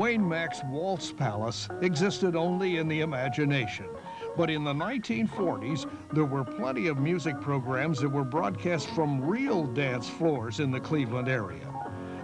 Wayne Mack's Waltz Palace existed only in the imagination. But in the 1940s, there were plenty of music programs that were broadcast from real dance floors in the Cleveland area.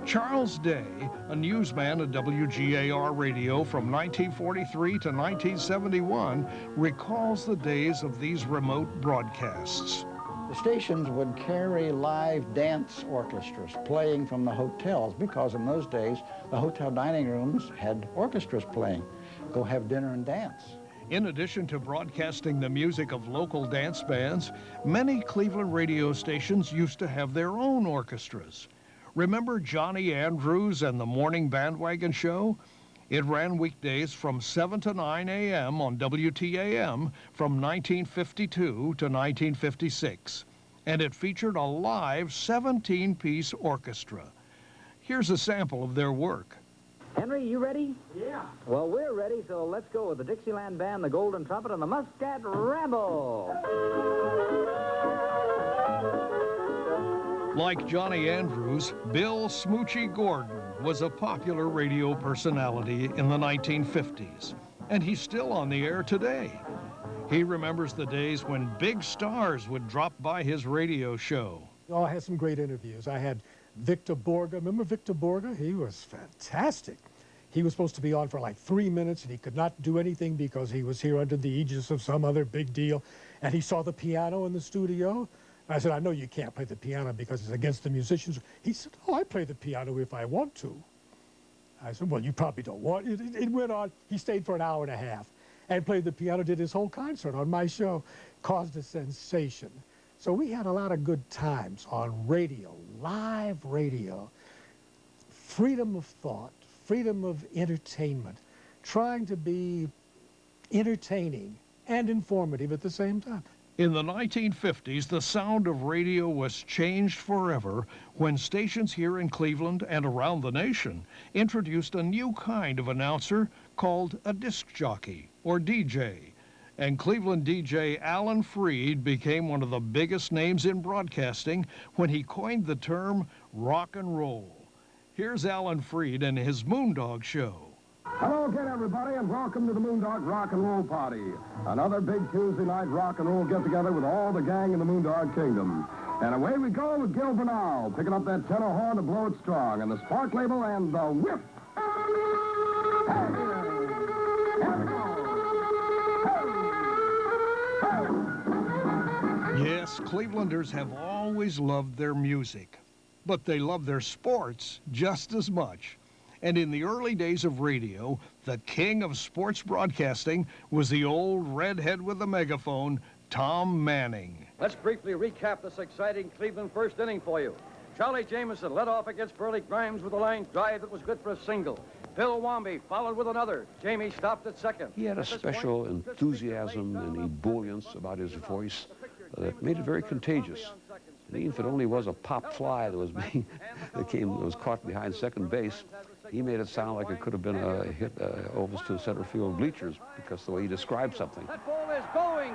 Charles Day, a newsman at WGAR Radio from 1943 to 1971, recalls the days of these remote broadcasts. The stations would carry live dance orchestras playing from the hotels because in those days, the hotel dining rooms had orchestras playing. Go have dinner and dance. In addition to broadcasting the music of local dance bands, many Cleveland radio stations used to have their own orchestras. Remember Johnny Andrews and the Morning Bandwagon Show? It ran weekdays from 7 to 9 a.m. on WTAM from 1952 to 1956. And it featured a live 17-piece orchestra. Here's a sample of their work. Henry, you ready? Yeah. Well, we're ready, so let's go with the Dixieland Band, the Golden Trumpet, and the Muscat Ramble. Like Johnny Andrews, Bill Smoochie Gordon was a popular radio personality in the 1950s, and he's still on the air today. He remembers the days when big stars would drop by his radio show. Oh, I had some great interviews. I had Victor Borga. Remember Victor Borga? He was fantastic. He was supposed to be on for like 3 minutes, and he could not do anything because he was here under the aegis of some other big deal. And he saw the piano in the studio. I said, I know you can't play the piano because it's against the musicians. He said, oh, I play the piano if I want to. I said, well, you probably don't want it. It went on. He stayed for an hour and a half and played the piano, did his whole concert on my show, caused a sensation. So we had a lot of good times on radio, live radio. Freedom of thought, freedom of entertainment, trying to be entertaining and informative at the same time. In the 1950s, the sound of radio was changed forever when stations here in Cleveland and around the nation introduced a new kind of announcer called a disc jockey, or DJ. And Cleveland DJ Alan Freed became one of the biggest names in broadcasting when he coined the term rock and roll. Here's Alan Freed and his Moondog Show. Hello again, everybody, and welcome to the Moondog Rock and Roll Party. Another big Tuesday night rock and roll get-together with all the gang in the Moondog Kingdom. And away we go with Gil Bernal, picking up that tenor horn to blow it strong, and the spark label and the whip. Hey, here we go. Hey, hey. Yes, Clevelanders have always loved their music, but they love their sports just as much. And in the early days of radio, the king of sports broadcasting was the old redhead with the megaphone, Tom Manning. Let's briefly recap this exciting Cleveland first inning for you. Charlie Jameson led off against Burley Grimes with a line drive that was good for a single. Bill Wamby followed with another. Jamie stopped at second. He had a special enthusiasm and ebullience about his voice that made it very contagious. And even if it only was a pop fly that was caught behind second base, he made it sound like it could have been a hit over to the center field bleachers because the way he described something. That ball is going.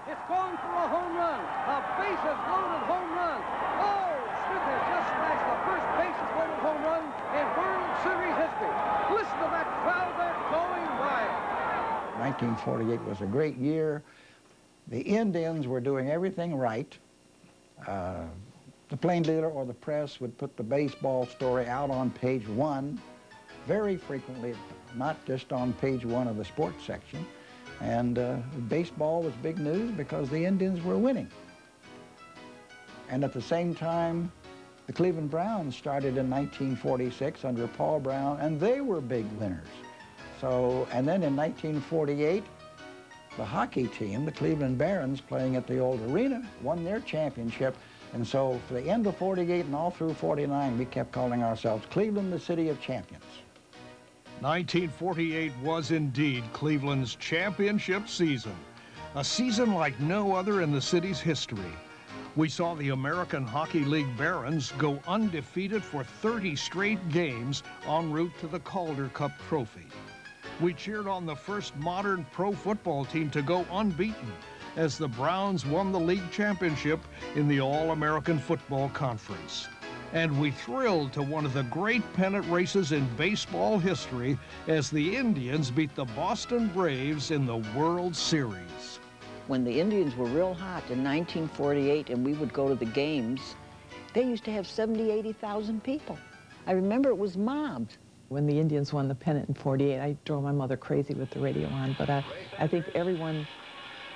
It's going for a home run. A bases loaded home run. Oh, Smith has just smashed the first bases loaded home run in World Series history. Listen to that crowd. They're going wild. 1948 was a great year. The Indians were doing everything right. The plain dealer or the press would put the baseball story out on page 1 very frequently, not just on page 1 of the sports section. And baseball was big news because the Indians were winning. And at the same time, the Cleveland Browns started in 1946 under Paul Brown, and they were big winners. So, and then in 1948, the hockey team, the Cleveland Barons, playing at the old arena, won their championship. And so for the end of 48 and all through 49, we kept calling ourselves Cleveland, the City of Champions. 1948 was indeed Cleveland's championship season, a season like no other in the city's history. We saw the American Hockey League Barons go undefeated for 30 straight games en route to the Calder Cup trophy. We cheered on the first modern pro football team to go unbeaten as the Browns won the league championship in the All-American Football Conference. And we thrilled to one of the great pennant races in baseball history as the Indians beat the Boston Braves in the World Series. When the Indians were real hot in 1948 and we would go to the games, they used to have 70, 80,000 people. I remember it was mobs. When the Indians won the pennant in '48, I drove my mother crazy with the radio on, but I think everyone,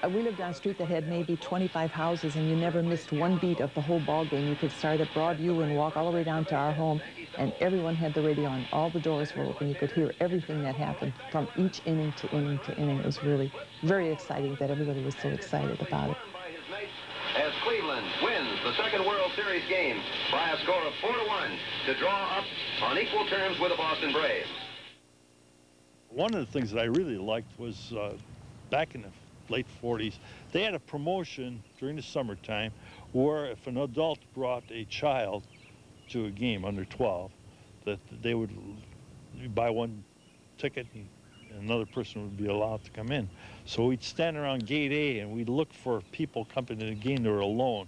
we lived on a street that had maybe 25 houses, and you never missed one beat of the whole ball game. You could start at Broadview and walk all the way down to our home, and everyone had the radio on. All the doors were open. You could hear everything that happened from each inning to inning to inning. It was really very exciting that everybody was so excited about it. As Cleveland wins the second World Series game by a score of 4-1 to draw up on equal terms with the Boston Braves. One of the things that I really liked was back in the late 40s, they had a promotion during the summertime where if an adult brought a child to a game under 12, that they would buy one ticket and another person would be allowed to come in. So we'd stand around gate A and we'd look for people coming to the game that were alone,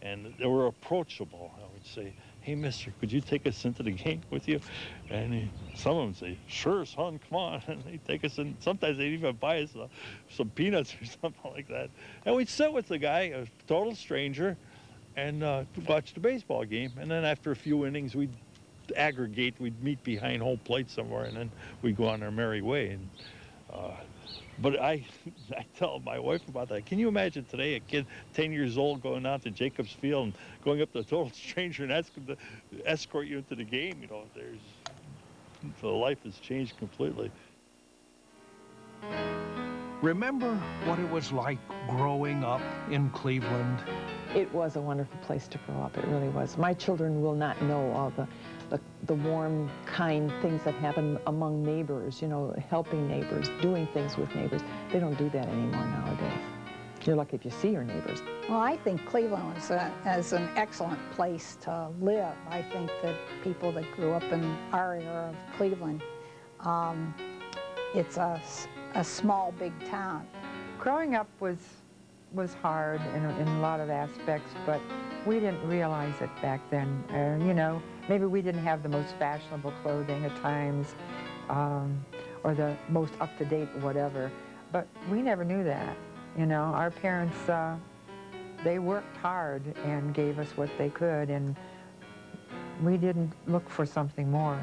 and they were approachable. I would say, "Hey, mister, could you take us into the game with you?" And some of them say, "Sure, son, come on." And they'd take us in. Sometimes they'd even buy us some peanuts or something like that. And we'd sit with the guy, a total stranger, and watch the baseball game. And then after a few innings, we'd aggregate. We'd meet behind home plate somewhere, and then we'd go on our merry way. And but I tell my wife about that. Can you imagine today a kid 10 years old going out to Jacobs Field and going up to a total stranger and asking to escort you into the game? You know, the life has changed completely. Remember what it was like growing up in Cleveland? It was a wonderful place to grow up. It really was. My children will not know all the warm, kind things that happen among neighbors, you know, helping neighbors, doing things with neighbors. They don't do that anymore nowadays. You're lucky if you see your neighbors. Well, I think Cleveland is an excellent place to live. I think that people that grew up in our era of Cleveland, it's a small, big town. Growing up was hard in a lot of aspects, but we didn't realize it back then. You know, maybe we didn't have the most fashionable clothing at times, or the most up-to-date whatever, but we never knew that. You know, our parents, they worked hard and gave us what they could, and we didn't look for something more.